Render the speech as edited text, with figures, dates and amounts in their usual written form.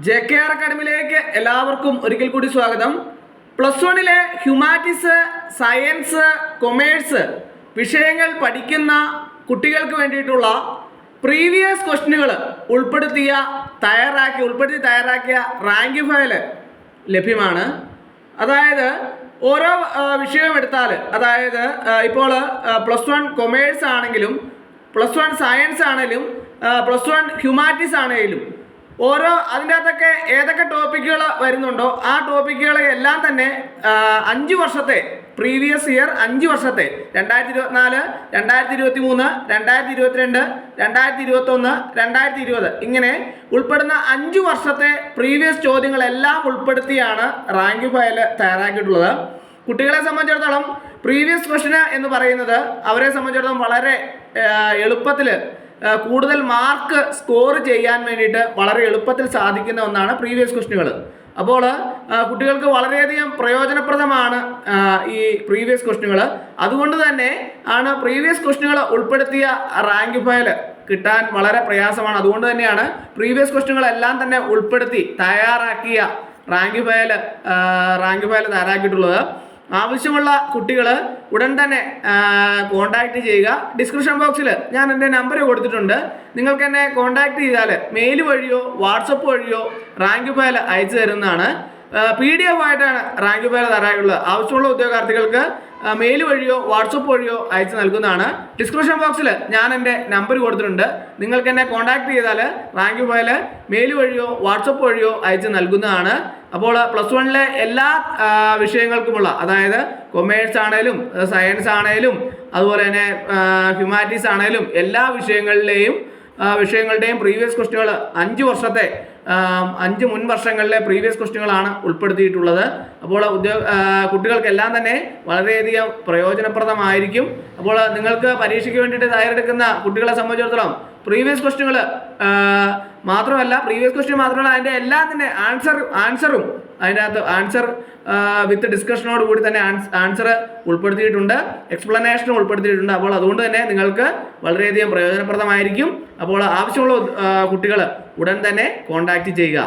JKR അക്കാഡമിയിലേക്ക് എല്ലാവർക്കും ഒരിക്കൽ കൂടി സ്വാഗതം. +1 ഹ്യൂമാനിറ്റീസ്, സയൻസ്, കൊമേഴ്സ് വിഷയങ്ങൾ പഠിക്കുന്ന കുട്ടികൾക്ക് വേണ്ടിയിട്ടുള്ള പ്രീവിയസ് ക്വസ്റ്റ്യനുകൾ ഉൾപ്പെടുത്തി തയ്യാറാക്കിയ റാങ്ക് ഫയൽ ലഭ്യമാണ്. അതായത് ഓരോ വിഷയം എടുത്താൽ, അതായത് ഇപ്പോൾ +1 കൊമേഴ്സ് ആണെങ്കിലും, +1 സയൻസ് ആണെങ്കിലും, +1 ഹ്യൂമാനിറ്റീസ് ആണെങ്കിലും ഓരോ അതിൻ്റെ അകത്തൊക്കെ ഏതൊക്കെ ടോപ്പിക്കുകൾ വരുന്നുണ്ടോ ആ ടോപ്പിക്കുകളെ എല്ലാം തന്നെ 5 വർഷത്തെ പ്രീവിയസ് ഇയർ 5 വർഷത്തെ 2024, 2023, 2022, 2021, 2020 ഇങ്ങനെ ഉൾപ്പെടുന്ന 5 വർഷത്തെ പ്രീവിയസ് ചോദ്യങ്ങളെല്ലാം ഉൾപ്പെടുത്തിയാണ് റാങ്ക് ഫയൽ തയ്യാറാക്കിയിട്ടുള്ളത്. കുട്ടികളെ സംബന്ധിച്ചിടത്തോളം പ്രീവിയസ് ക്വസ്റ്റ്യൻ എന്ന് പറയുന്നത് അവരെ സംബന്ധിച്ചിടത്തോളം വളരെ എളുപ്പത്തിൽ കൂടുതൽ മാർക്ക് സ്കോർ ചെയ്യാൻ വേണ്ടിയിട്ട് വളരെ എളുപ്പത്തിൽ സാധിക്കുന്ന ഒന്നാണ് പ്രീവിയസ് ക്വസ്റ്റ്യനുകൾ. അപ്പോൾ കുട്ടികൾക്ക് വളരെയധികം പ്രയോജനപ്രദമാണ് ഈ പ്രീവിയസ് ക്വസ്റ്റ്യനുകൾ. അതുകൊണ്ട് തന്നെ ആണ് പ്രീവിയസ് ക്വസ്റ്റ്യനുകൾ ഉൾപ്പെടുത്തിയ റാങ്ക് ഫയൽ കിട്ടാൻ വളരെ പ്രയാസമാണ്. അതുകൊണ്ട് തന്നെയാണ് പ്രീവിയസ് ക്വസ്റ്റ്യനുകളെല്ലാം തന്നെ ഉൾപ്പെടുത്തി തയ്യാറാക്കിയ റാങ്ക് ഫയൽ തയ്യാറാക്കിയിട്ടുള്ളത്. ആവശ്യമുള്ള കുട്ടികൾ ഉടൻ തന്നെ കോൺടാക്റ്റ് ചെയ്യുക. ഡിസ്ക്രിപ്ഷൻ ബോക്സിൽ ഞാൻ എൻ്റെ നമ്പർ കൊടുത്തിട്ടുണ്ട്. നിങ്ങൾക്ക് എന്നെ കോൺടാക്റ്റ് ചെയ്താൽ മെയിൽ വഴിയോ വാട്സപ്പ് വഴിയോ റാങ്ക് ഫയൽ അയച്ചു തരുന്നതാണ്. PDF ആയിട്ടാണ് റാങ്ക് ഫയൽ തയ്യാറായിട്ടുള്ളത്. ആവശ്യമുള്ള ഉദ്യോഗാർത്ഥികൾക്ക് മെയിൽ വഴിയോ വാട്സപ്പ് വഴിയോ അയച്ചു നൽകുന്നതാണ്. ഡിസ്ക്രിപ്ഷൻ ബോക്സിൽ ഞാൻ എൻ്റെ നമ്പർ കൊടുത്തിട്ടുണ്ട്. നിങ്ങൾക്ക് എന്നെ കോൺടാക്ട് ചെയ്താൽ റാങ്ക് ഫയൽ മെയിൽ വഴിയോ വാട്സപ്പ് വഴിയോ അയച്ചു നൽകുന്നതാണ്. അപ്പോൾ +1 എല്ലാ വിഷയങ്ങൾക്കുമുള്ള, അതായത് കൊമേഴ്സ് ആണേലും സയൻസ് ആണേലും അതുപോലെ തന്നെ ഹ്യൂമാനിറ്റീസ് ആണേലും എല്ലാ വിഷയങ്ങളുടെയും പ്രീവിയസ് ക്വസ്റ്റ്യനുകൾ 5 വർഷത്തെ 5 മുൻ വർഷങ്ങളിലെ പ്രീവിയസ് ക്വസ്റ്റ്യനുകളാണ് ഉൾപ്പെടുത്തിയിട്ടുള്ളത്. അപ്പോൾ കുട്ടികൾക്കെല്ലാം തന്നെ വളരെയധികം പ്രയോജനപ്രദമായിരിക്കും. അപ്പോൾ നിങ്ങൾക്ക് പരീക്ഷയ്ക്ക് വേണ്ടിയിട്ട് തയ്യാറെടുക്കുന്ന കുട്ടികളെ സംബന്ധിച്ചിടത്തോളം പ്രീവിയസ് ക്വസ്റ്റ്യനുകൾ മാത്രമല്ല അതിൻ്റെ എല്ലാത്തിൻ്റെ ആൻസറും അതിൻ്റെ അകത്ത് ആൻസർ വിത്ത് ഡിസ്കഷനോട് കൂടി തന്നെ ആൻസർ ഉൾപ്പെടുത്തിയിട്ടുണ്ട്, എക്സ്പ്ലനേഷനും ഉൾപ്പെടുത്തിയിട്ടുണ്ട്. അപ്പോൾ അതുകൊണ്ട് തന്നെ നിങ്ങൾക്ക് വളരെയധികം പ്രയോജനപ്രദമായിരിക്കും. അപ്പോൾ ആവശ്യമുള്ള കുട്ടികൾ ഉടൻ തന്നെ കോൺടാക്റ്റ് ചെയ്യുക.